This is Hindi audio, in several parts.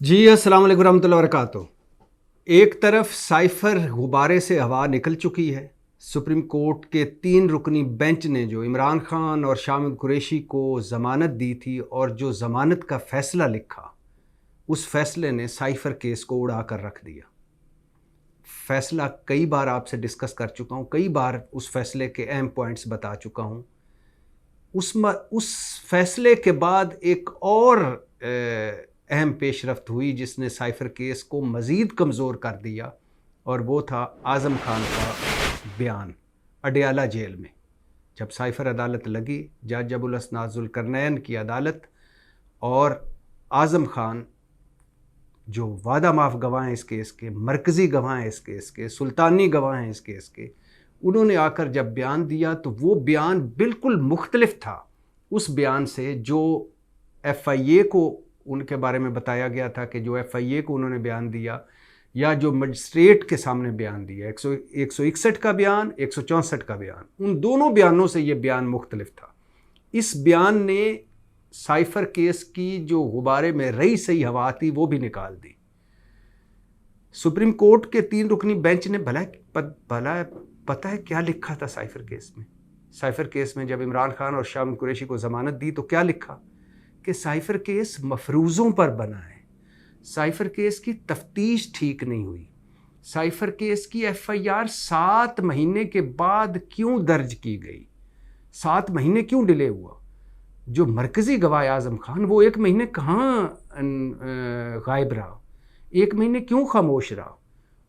जी अस्सलाम वालेकुम रहमतुल्लाहि व बरकातुहू। एक तरफ साइफर गुब्बारे से हवा निकल चुकी है। सुप्रीम कोर्ट के 3 रुकनी बेंच ने जो इमरान खान और शामिद कुरैशी को ज़मानत दी थी और जो ज़मानत का फ़ैसला लिखा, उस फैसले ने साइफर केस को उड़ा कर रख दिया। फ़ैसला कई बार आपसे डिस्कस कर चुका हूँ, कई बार उस फैसले के अहम पॉइंट्स बता चुका हूँ। उस फैसले के बाद एक और अहम पेशरफ्त हुई जिसने साइफर केस को मज़ीद कमज़ोर कर दिया, और वो था आज़म खान का बयान अडयाला जेल में। जब साइफर अदालत लगी, जज अबुल हसन ज़ुल्करनैन की अदालत, और आज़म खान जो वादा माफ़ गवाह हैं इस केस के, मरकज़ी गवाह हैं इस केस के, सुल्तानी गवाह हैं इस केस के, उन्होंने आकर जब बयान दिया तो वो बयान बिल्कुल मुख्तलिफ था उस बयान से जो FIA को उनके बारे में बताया गया था, कि जो FIA को उन्होंने बयान दिया या जो मजिस्ट्रेट के सामने बयान दिया। 161 का बयान, 164 का बयान, उन दोनों बयानों से ये बयान मुख्तलिफ था। इस बयान ने साइफर केस की जो गुब्बारे में रही सही हवा थी वो भी निकाल दी। सुप्रीम कोर्ट के 3 रुकनी बेंच ने भला पता है क्या लिखा था साइफर केस में। साइफर केस में जब इमरान खान और शामिद कुरैशी को ज़मानत दी तो क्या लिखा कि साइफर केस मफरूज़ों पर बना है, साइफर केस की तफ्तीश ठीक नहीं हुई, साइफर केस की FIR 7 महीने के बाद क्यों दर्ज की गई, 7 महीने क्यों डिले हुआ। जो मरकज़ी गवाह आज़म खान, वो 1 महीने कहाँ गायब रहा, 1 महीने क्यों खामोश रहा,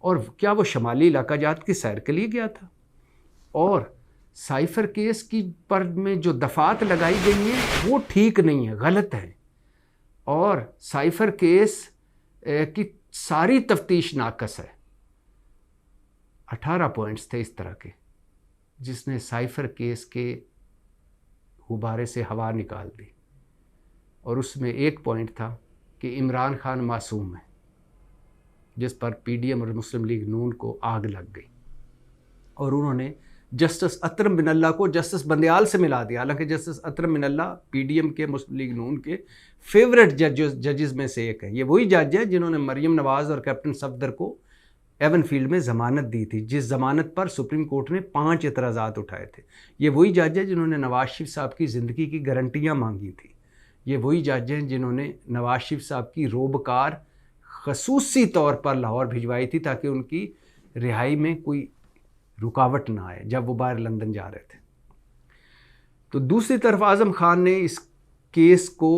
और क्या वो शमाली इलाका जात की सैर के लिए गया था। और साइफर केस की पर में जो दफ़ात लगाई गई हैं वो ठीक नहीं है, गलत है, और साइफर केस की सारी तफ्तीश नाकस है। 18 पॉइंट्स थे इस तरह के जिसने साइफर केस के गुब्बारे से हवा निकाल दी, और उसमें एक पॉइंट था कि इमरान खान मासूम है, जिस पर PDM और मुस्लिम लीग नून को आग लग गई, और उन्होंने जस्टिस अतरम बिन अल्लाह को जस्टिस बंदयाल से मिला दिया। हालांकि जस्टिस अतरम बिन अल्लाह PDM के, मुस्लिम लीग नून के फेवरेट जजेस में से एक है। ये वही जज है जिन्होंने मरियम नवाज़ और कैप्टन सफदर को एवन फील्ड में ज़मानत दी थी, जिस ज़मानत पर सुप्रीम कोर्ट ने 5 एतराज़ात उठाए थे। ये वही जज है जिन्होंने नवाज शरीफ साहब की ज़िंदगी की गारंटियाँ मांगी थी। ये वही जज हैं जिन्होंने नवाज शरीफ साहब की रोबकार खसूसी तौर पर लाहौर भिजवाई थी ताकि उनकी रिहाई में कोई रुकावट ना आए जब वो बाहर लंदन जा रहे थे। तो दूसरी तरफ आज़म खान ने इस केस को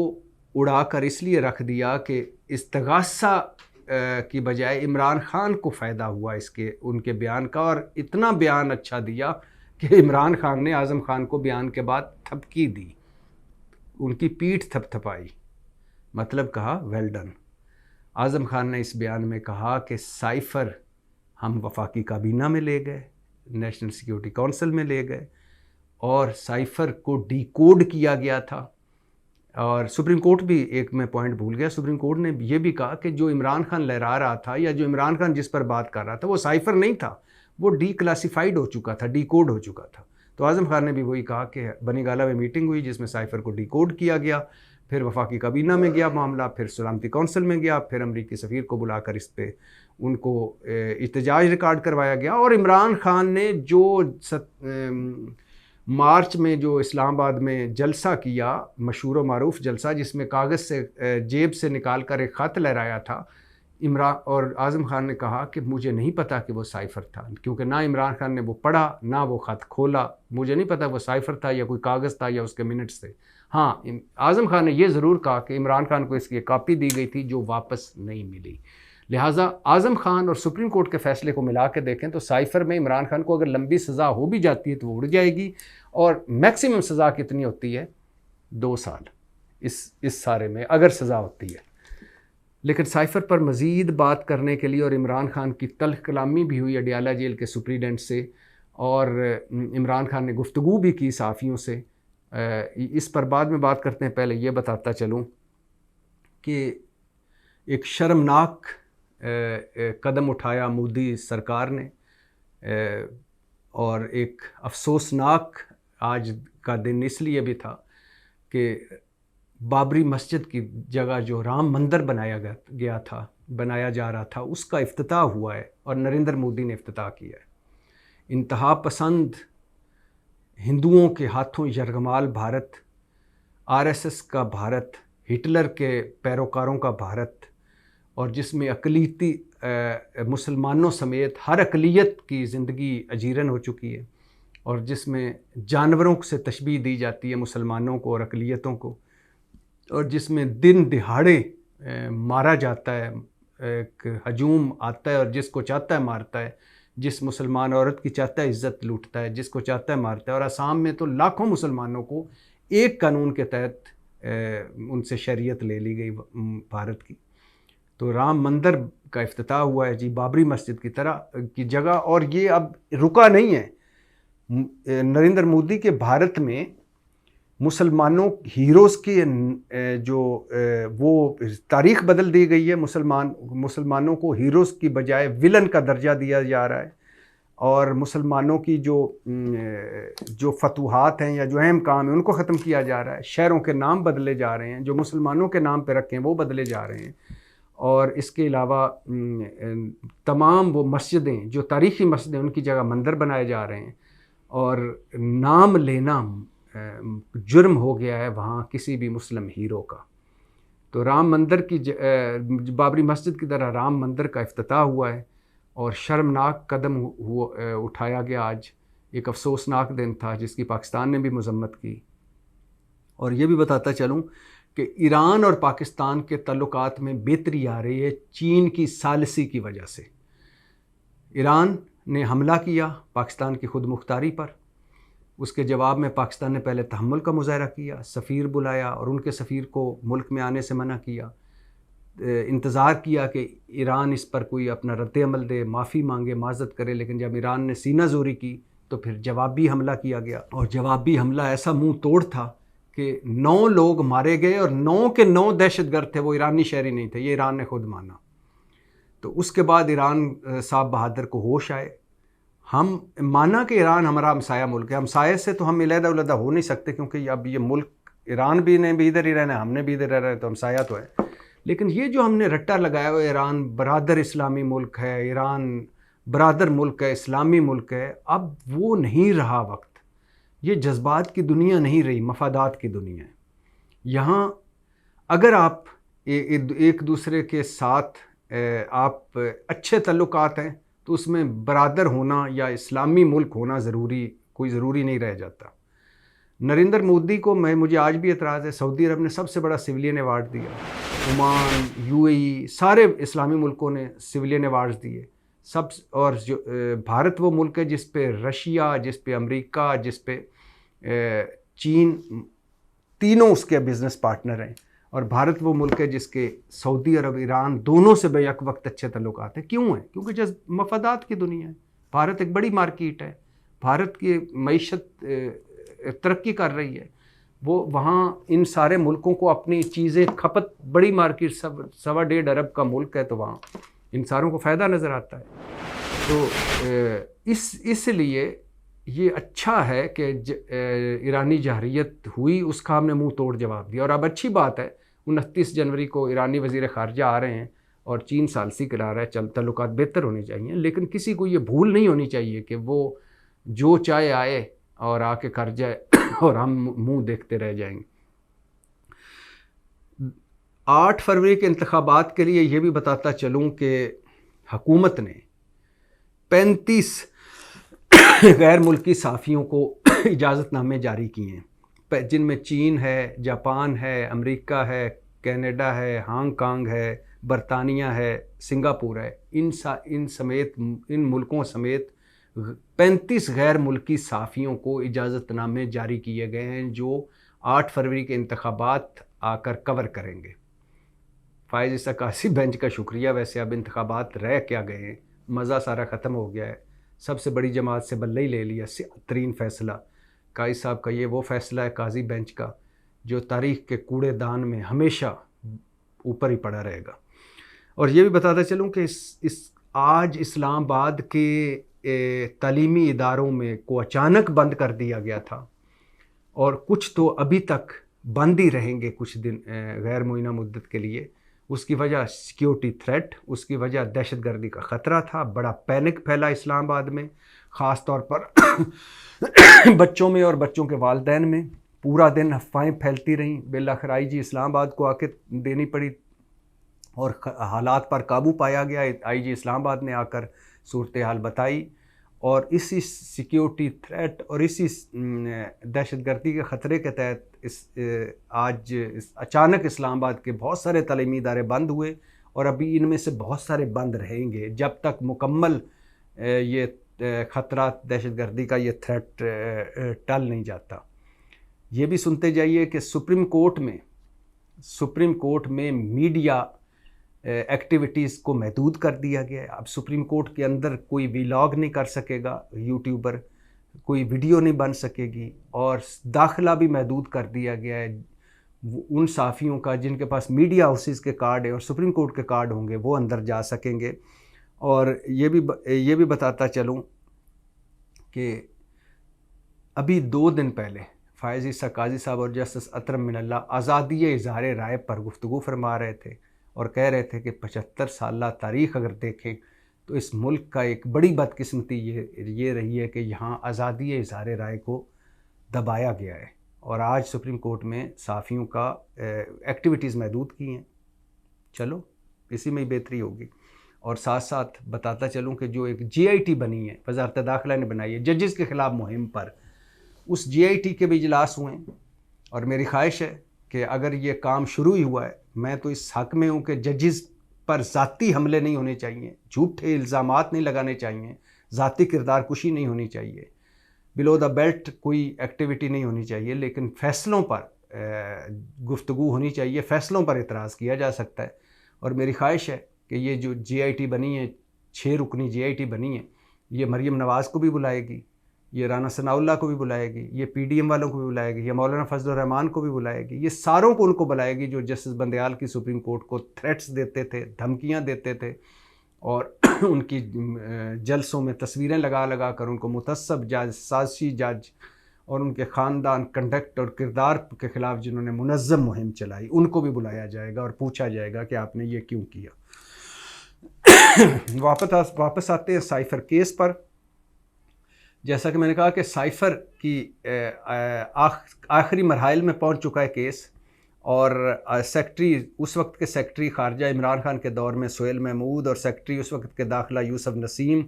उड़ाकर इसलिए रख दिया कि इस्तगासा की बजाय इमरान खान को फ़ायदा हुआ इसके, उनके बयान का, और इतना बयान अच्छा दिया कि इमरान खान ने आज़म खान को बयान के बाद थपकी दी, उनकी पीठ थपथपाई, मतलब कहा वेल डन। आज़म खान ने इस बयान में कहा कि साइफर हम वफाकी काबीना में ले गए, नेशनल सिक्योरिटी काउंसिल में ले गए, और साइफर को डिकोड किया गया था। और सुप्रीम कोर्ट भी, एक मैं पॉइंट भूल गया, सुप्रीम कोर्ट ने यह भी कहा कि जो इमरान खान लहरा रहा था या जो इमरान खान जिस पर बात कर रहा था वो साइफर नहीं था, वो डीक्लासिफाइड हो चुका था, डिकोड हो चुका था। तो आज़म खान ने भी वही कहा कि बनी गाला में मीटिंग हुई जिसमें साइफर को डिकोड किया गया, फिर वफाकी काबीना में गया मामला, फिर सलामती काउंसिल में गया, फिर अमरीकी सफ़ीर को बुलाकर इस पर उनको इhtजाज रिकॉर्ड करवाया गया। और इमरान खान ने जो मार्च में जो इस्लामाबाद में जलसा किया, मशहूर व मारूफ जलसा, जिसमें कागज़ से जेब से निकाल कर एक ख़त लहराया था, इमरान और आज़म खान ने कहा कि मुझे नहीं पता कि वो साइफर था, क्योंकि ना इमरान खान ने वो पढ़ा ना वो ख़त खोला, मुझे नहीं पता वो साइफर था या कोई कागज़ था या उसके मिनट्स थे। हाँ, आज़म खान ने यह ज़रूर कहा कि इमरान खान को इसकी कापी दी गई थी जो वापस नहीं मिली। लिहाजा आज़म खान और सुप्रीम कोर्ट के फैसले को मिला के देखें तो साइफर में इमरान खान को अगर लंबी सज़ा हो भी जाती है तो वो उड़ जाएगी, और मैक्सिमम सज़ा कितनी होती है, 2 साल इस सारे में अगर सज़ा होती है। लेकिन साइफर पर मज़ीद बात करने के लिए, और इमरान खान की तल्ख़ कलामी भी हुई अडयाला जेल के सुप्रीडेंट से, और इमरान खान ने गुफ्तगू भी की सहाफ़ियों से, इस पर बाद में बात करते हैं। पहले ये बताता चलूँ कि एक शर्मनाक कदम उठाया मोदी सरकार ने, और एक अफसोसनाक आज का दिन इसलिए भी था कि बाबरी मस्जिद की जगह जो राम मंदिर बनाया जा रहा था, उसका इफ्तिताह हुआ है और नरेंद्र मोदी ने इफ्तिताह किया है। इंतहा पसंद हिंदुओं के हाथों यरगमाल भारत, आरएसएस का भारत, हिटलर के पैरोकारों का भारत, और जिसमें अक़लीती मुसलमानों समेत हर अक़लियत की ज़िंदगी अजीरन हो चुकी है, और जिसमें जानवरों से तशबीह दी जाती है मुसलमानों को और अक़लियतों को, और जिसमें दिन दिहाड़े मारा जाता है, एक हजूम आता है और जिसको चाहता है मारता है, जिस मुसलमान औरत की चाहता है इज़्ज़त लूटता है, जिसको चाहता है मारता है। और असम में तो लाखों मुसलमानों को एक कानून के तहत उनसे शरीयत ले ली गई भारत की। तो राम मंदिर का इफ्तिताह हुआ है जी, बाबरी मस्जिद की तरह की जगह, और ये अब रुका नहीं है। नरेंद्र मोदी के भारत में मुसलमानों हीरोज़ की जो वो तारीख़ बदल दी गई है। मुसलमानों को हीरोज़ की बजाय विलन का दर्जा दिया जा रहा है, और मुसलमानों की जो फतूहात हैं या जो अहम काम है उनको ख़त्म किया जा रहा है। शहरों के नाम बदले जा रहे हैं, जो मुसलमानों के नाम पे रखे हैं वो बदले जा रहे हैं। और इसके अलावा तमाम वो मस्जिदें जो तारीख़ी मस्जिदें, उनकी जगह मंदिर बनाए जा रहे हैं, और नाम लेना जुर्म हो गया है वहाँ किसी भी मुस्लिम हीरो का। तो राम मंदिर की बाबरी मस्जिद की तरह राम मंदिर का इफ्तिताह हुआ है, और शर्मनाक कदम उठाया गया। आज एक अफसोसनाक दिन था जिसकी पाकिस्तान ने भी मजम्मत की। और ये भी बताता चलूँ कि ईरान और पाकिस्तान के ताल्लुकात में बेहतरी आ रही है चीन की सालिसी की वजह से। ईरान ने हमला किया पाकिस्तान की खुद मुख्तारी पर, उसके जवाब में पाकिस्तान ने पहले तहम्मुल का मुजाहरा किया, सफ़ीर बुलाया और उनके सफ़ीर को मुल्क में आने से मना किया, इंतज़ार किया कि ईरान इस पर कोई अपना रद्द-ए-अमल दे, माफ़ी मांगे, माज़रत करे। लेकिन जब ईरान ने सीना जोरी की तो फिर जवाबी हमला किया गया, और जवाबी हमला ऐसा मुंह तोड़ था कि 9 लोग मारे गए, और 9 के 9 दहशतगर्द थे, वो ईरानी शहरी नहीं थे, ये ईरान ने खुद माना। तो उसके बाद ईरान साहब बहादुर को होश आए। हम माना कि ईरान हमारा हमसाया मुल्क है, हमसाये से तो हम इलहदा उलहदा हो नहीं सकते, क्योंकि अब ये मुल्क ईरान भी ने भी इधर ही रहना है, हमने भी इधर रह रहे हैं, तो हमसाया तो है। लेकिन ये जो हमने रट्टा लगाया हुआ ईरान बरादर इस्लामी मुल्क है, ईरान बरादर मुल्क है, इस्लामी मुल्क है, अब वो नहीं रहा वक्त। ये जज्बात की दुनिया नहीं रही, मफादात की दुनिया है। यहाँ अगर आप एक दूसरे के साथ आप अच्छे ताल्लुकात हैं तो उसमें बरादर होना या इस्लामी मुल्क होना कोई ज़रूरी नहीं रह जाता। नरेंद्र मोदी को मुझे आज भी एतराज़ है, सऊदी अरब ने सबसे बड़ा सिविलियन अवार्ड दिया, ओमान, यूएई, सारे इस्लामी मुल्कों ने सिविलियन अवार्ड्स दिए सब। और जो भारत वो मुल्क है जिस पे रशिया, जिस पे अमेरिका, जिस पे चीन, तीनों उसके बिज़नेस पार्टनर हैं, और भारत वो मुल्क है जिसके सऊदी अरब, ईरान दोनों से बेयक वक्त अच्छे ताल्लुकात हैं। क्यों है? क्योंकि जब मफादात की दुनिया है। भारत एक बड़ी मार्केट है, भारत की मईशत तरक्की कर रही है, वो वहाँ इन सारे मुल्कों को अपनी चीज़ें खपत, बड़ी मार्केट, 1.25 अरब का मुल्क है, तो वहाँ इन सारों को फ़ायदा नज़र आता है। तो इसलिए ये अच्छा है कि ईरानी जहरीत हुई, उसका हमने मुंह तोड़ जवाब दिया। और अब अच्छी बात है, 29 जनवरी को ईरानी वज़ीर ख़ारजा आ रहे हैं और चीन सालसी करा रहा है, चल ताल्लुकात बेहतर होने चाहिए। लेकिन किसी को ये भूल नहीं होनी चाहिए कि वो जो चाहे आए और आके कर जाए और हम मुंह देखते रह जाएंगे। 8 फरवरी के इंतखाबात के लिए ये भी बताता चलूँ कि हुकूमत ने 35 गैर मुल्की सहाफ़ियों को इजाज़तनामे जारी किए हैं, जिनमें चीन है, जापान है, अमेरिका है, कनाडा है, हांगकांग है, बरतानिया है, सिंगापुर है। इन मुल्कों समेत 35 गैर मुल्की सहाफ़ियों को इजाज़तनामे जारी किए गए हैं जो 8 फरवरी के इंतखाबात आकर कवर करेंगे। फ़ाइज़ इसा कासी बेंच का शुक्रिया। वैसे अब इंतखाबात रह क्या गए हैं, मज़ा सारा ख़त्म हो गया है। सबसे बड़ी जमात से बल्ले ही ले लिया। तरीन फ़ैसला काजी साहब का, ये वो फ़ैसला है काजी बेंच का जो तारीख़ के कूड़ेदान में हमेशा ऊपर ही पड़ा रहेगा। और ये भी बताता चलूँ कि आज इस्लामाबाद के तालीमी इदारों में को अचानक बंद कर दिया गया था, और कुछ तो अभी तक बंद ही रहेंगे कुछ दिन गैर मुइना मुद्दत के लिए। उसकी वजह सिक्योरिटी थ्रेट, उसकी वजह दहशतगर्दी का ख़तरा था। बड़ा पैनिक फैला इस्लामाबाद में, ख़ास तौर पर बच्चों में और बच्चों के वालिदैन में। पूरा दिन अफवाहें फैलती रहीं। बिलाखिर आईजी इस्लामाबाद को आके देनी पड़ी और हालात पर काबू पाया गया। आईजी इस्लामाबाद ने आकर सूरत हाल बताई और इसी सिक्योरिटी थ्रेट और इसी दहशतगर्दी के ख़तरे के तहत आज अचानक इस्लामाबाद के बहुत सारे तालीमी इदारे बंद हुए और अभी इनमें से बहुत सारे बंद रहेंगे जब तक मुकम्मल ये ख़तरा दहशतगर्दी का ये थ्रेट टल नहीं जाता। ये भी सुनते जाइए कि सुप्रीम कोर्ट में मीडिया एक्टिविटीज़ को महदूद कर दिया गया है। अब सुप्रीम कोर्ट के अंदर कोई व्लॉग नहीं कर सकेगा, यूट्यूबर कोई वीडियो नहीं बन सकेगी, और दाखिला भी महदूद कर दिया गया है। उन साफ़ियों का जिनके पास मीडिया हाउसेस के कार्ड है और सुप्रीम कोर्ट के कार्ड होंगे वो अंदर जा सकेंगे। और ये भी बताता चलूँ कि अभी 2 दिन पहले फ़ायज़ ईसा काजी साहब और जस्टिस अतरम मिनल्ला आज़ादी इज़हार राय पर गुफ्तगू फरमा रहे थे और कह रहे थे कि 75 साल तारीख़ अगर देखें तो इस मुल्क का एक बड़ी बदकिस्मती ये रही है कि यहाँ आज़ादी इज़हार राय को दबाया गया है। और आज सुप्रीम कोर्ट में साफ़ियों का एक्टिविटीज़ महदूद की हैं। चलो इसी में ही बेहतरी होगी। और साथ साथ बताता चलूँ कि जो एक GIT बनी है, वज़ारत दाखिला ने बनाई है जजेस के ख़िलाफ़ मुहिम पर, उस GIT के भी इजलास हुए हैं। और मेरी ख्वाहिश है कि अगर ये काम शुरू ही हुआ है, मैं तो इस हक़ में हूँ कि जजेस पर ज़ाती हमले नहीं होने चाहिए, झूठे इल्ज़ामात नहीं लगाने चाहिए, ज़ाती किरदार कुशी नहीं होनी चाहिए, बिलो द बेल्ट कोई एक्टिविटी नहीं होनी चाहिए, लेकिन फ़ैसलों पर गुफ्तगू होनी चाहिए, फ़ैसलों पर इतराज़ किया जा सकता है। और मेरी ख्वाहिश है कि ये जो GIT बनी है, 6 रुकनी GIT बनी है, ये मरीम नवाज़ को भी बुलाएगी, ये राना सनाउल्लाह को भी बुलाएगी, ये PDM वालों को भी बुलाएगी, ये मौलाना फजलुर रहमान को भी बुलाएगी, ये सारों को उनको बुलाएगी जो जस्टिस बंदयाल की सुप्रीम कोर्ट को थ्रेट्स देते थे, धमकियां देते थे और उनकी जलसों में तस्वीरें लगा कर उनको मुतस्सब जज, साजिशी जज और उनके ख़ानदान, कंडक्ट और किरदार के ख़िलाफ़ जिन्होंने मुनज़्ज़म मुहिम चलाई, उनको भी बुलाया जाएगा और पूछा जाएगा कि आपने ये क्यों किया। वापस आते हैं साइफ़र केस पर। जैसा कि मैंने कहा कि साइफ़र की आखिरी मरहाइल में पहुंच चुका है केस, और उस वक्त के सेक्रेटरी ख़ारजा इमरान खान के दौर में सोहेल महमूद और सेक्रेटरी उस वक्त के दाखिला यूसुफ नसीम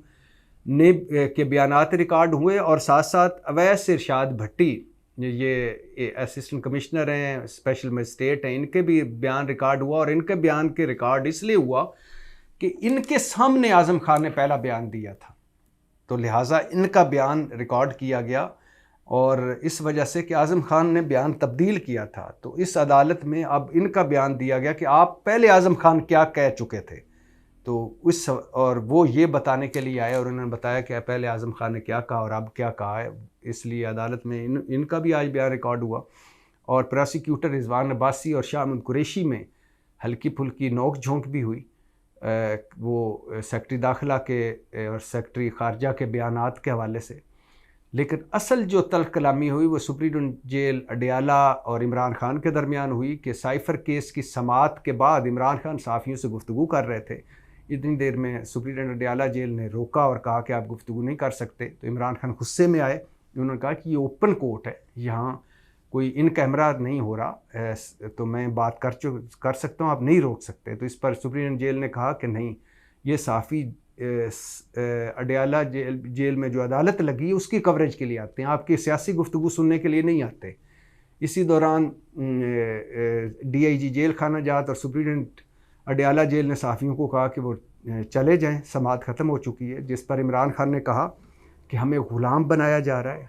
ने के बयानात रिकॉर्ड हुए, और साथ साथ अवैस इरशाद भट्टी, ये असिस्टेंट कमिश्नर हैं, स्पेशल मजिस्ट्रेट हैं, इनके भी बयान रिकॉर्ड हुआ। और इनके बयान के रिकॉर्ड इसलिए हुआ कि इनके सामने आज़म खान ने पहला बयान दिया था, तो लिहाजा इनका बयान रिकॉर्ड किया गया। और इस वजह से कि आज़म खान ने बयान तब्दील किया था, तो इस अदालत में अब इनका बयान दिया गया कि आप पहले आज़म खान क्या कह चुके थे। तो और वो ये बताने के लिए आए और उन्होंने बताया कि पहले आज़म खान ने क्या कहा और अब क्या कहा है। इसलिए अदालत में इनका भी आज बयान रिकॉर्ड हुआ। और प्रोसिक्यूटर रिजवान अब्बासी और शाह महमूद कुरैशी में हल्की फुल्की नोक झोंक भी हुई, वो सेक्रेटरी दाखिला के और सेक्रेटरी ख़ारजा के बयानात के हवाले से। लेकिन असल जो तल्ख़ कलामी हुई वो सुप्रीडेंट जेल अडियाला और इमरान खान के दरमियान हुई कि साइफ़र केस की समाअत के बाद इमरान खान साफ़ियों से गुफ्तगू कर रहे थे। इतनी देर में सुप्रीडेंट अडियाला जेल ने रोका और कहा कि आप गुफ्तगू नहीं कर सकते। तो इमरान खान गुस्से में आए, उन्होंने कहा कि ये ओपन कोर्ट है, यहाँ कोई इन कैमरा नहीं हो रहा, तो मैं बात कर सकता हूँ, आप नहीं रोक सकते। तो इस पर सुप्रीडेंट जेल ने कहा कि नहीं, ये साफ़ी अडियाला जेल में जो अदालत लगी है उसकी कवरेज के लिए आते हैं, आपकी सियासी गुफ्तगू सुनने के लिए नहीं आते। इसी दौरान DIG जेल खाना जात और सुप्रीडेंट अडियाला जेल ने साफ़ियों को कहा कि वो चले जाएं, समाअत ख़त्म हो चुकी है। जिस पर इमरान खान ने कहा कि हमें ग़ुलाम बनाया जा रहा है,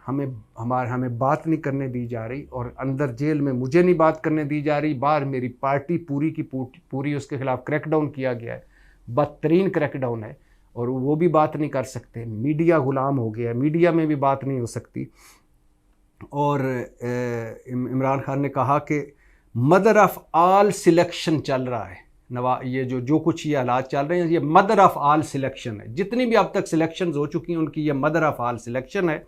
हमें बात नहीं करने दी जा रही, और अंदर जेल में मुझे नहीं बात करने दी जा रही, बाहर मेरी पार्टी पूरी की पूरी उसके ख़िलाफ़ क्रैकडाउन किया गया है, बदतरीन क्रैकडाउन है, और वो भी बात नहीं कर सकते। मीडिया ग़ुलाम हो गया है, मीडिया में भी बात नहीं हो सकती। और इमरान खान ने कहा कि मदर ऑफ़ आल सिलेक्शन चल रहा है, ये जो कुछ ये हालात चल रहे हैं, ये मदर ऑफ़ आल सिलेक्शन है। जितनी भी अब तक सिलेक्शन हो चुकी हैं उनकी ये मदर ऑफ़ आल सिलेक्शन है,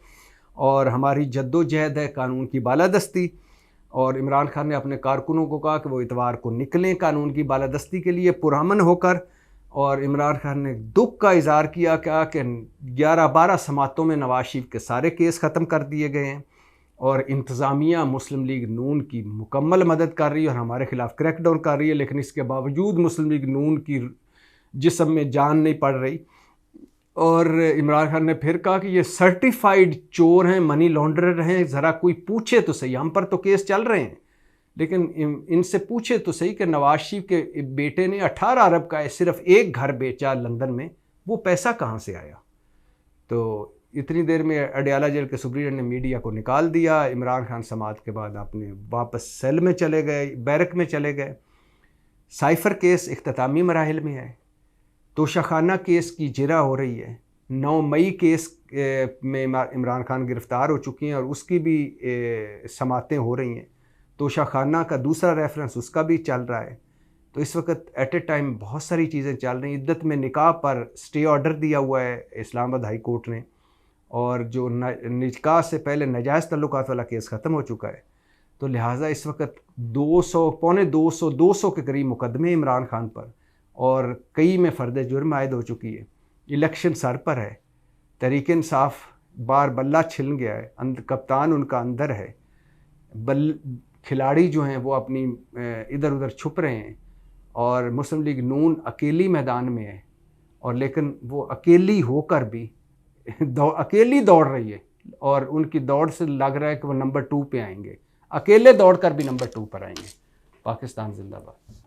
और हमारी जद्दोजहद है, कानून की बालादस्ती और इमरान खान ने अपने कारकुनों को कहा कि वो इतवार को निकलें कानून की बालादस्ती के लिए पुरअमन होकर। और इमरान खान ने दुख का इजहार किया कि 11-12 समातों में नवाज शरीफ के सारे केस ख़त्म कर दिए गए हैं और इंतज़ामिया मुस्लिम लीग नून की मुकम्मल मदद कर रही है और हमारे ख़िलाफ़ क्रैकडाउन कर रही है, लेकिन इसके बावजूद मुस्लिम लीग नून की जिस्म में जान नहीं पड़ रही। और इमरान खान ने फिर कहा कि ये सर्टिफाइड चोर हैं, मनी लॉन्ड्रर हैं, ज़रा कोई पूछे तो सही, हम पर तो केस चल रहे हैं लेकिन इनसे पूछे तो सही कि नवाज शरीफ के बेटे ने 18 अरब का सिर्फ एक घर बेचा लंदन में, वो पैसा कहाँ से आया। तो इतनी देर में अडयाला जेल के सुप्रीडेंट ने मीडिया को निकाल दिया। इमरान खान समाअत के बाद अपने वापस सेल में चले गए, बैरक में चले गए। साइफ़र केस इख्तितामी मराहिल में है। तोशाखाना केस की जिरा हो रही है। 9 मई केस में इमरान खान गिरफ़्तार हो चुकी हैं और उसकी भी समातें हो रही हैं। तोशाखाना का दूसरा रेफरेंस उसका भी चल रहा है। तो इस वक्त एट ए टाइम बहुत सारी चीज़ें चल रही हैं। इद्दत में निकाह पर स्टे ऑर्डर दिया हुआ है इस्लामाबाद हाई कोर्ट ने, और जो निकाह से पहले नाजायज़ तल्लुकात वाला केस ख़त्म हो चुका है। तो लिहाजा इस वक्त 200 पौने 200 के करीब मुकदमे इमरान खान पर और कई में फ़र्द जुर्म आयद हो चुकी है। इलेक्शन सर पर है, तहरीक इंसाफ बार बल्ला छिल गया है, कप्तान उनका अंदर है, खिलाड़ी जो हैं वो अपनी इधर उधर छुप रहे हैं और मुस्लिम लीग नून अकेली मैदान में है। और लेकिन वो अकेली होकर भी अकेली दौड़ रही है और उनकी दौड़ से लग रहा है कि वो नंबर 2 पे आएंगे। अकेले दौड़ कर भी नंबर 2 पर आएंगे। पाकिस्तान जिंदाबाद।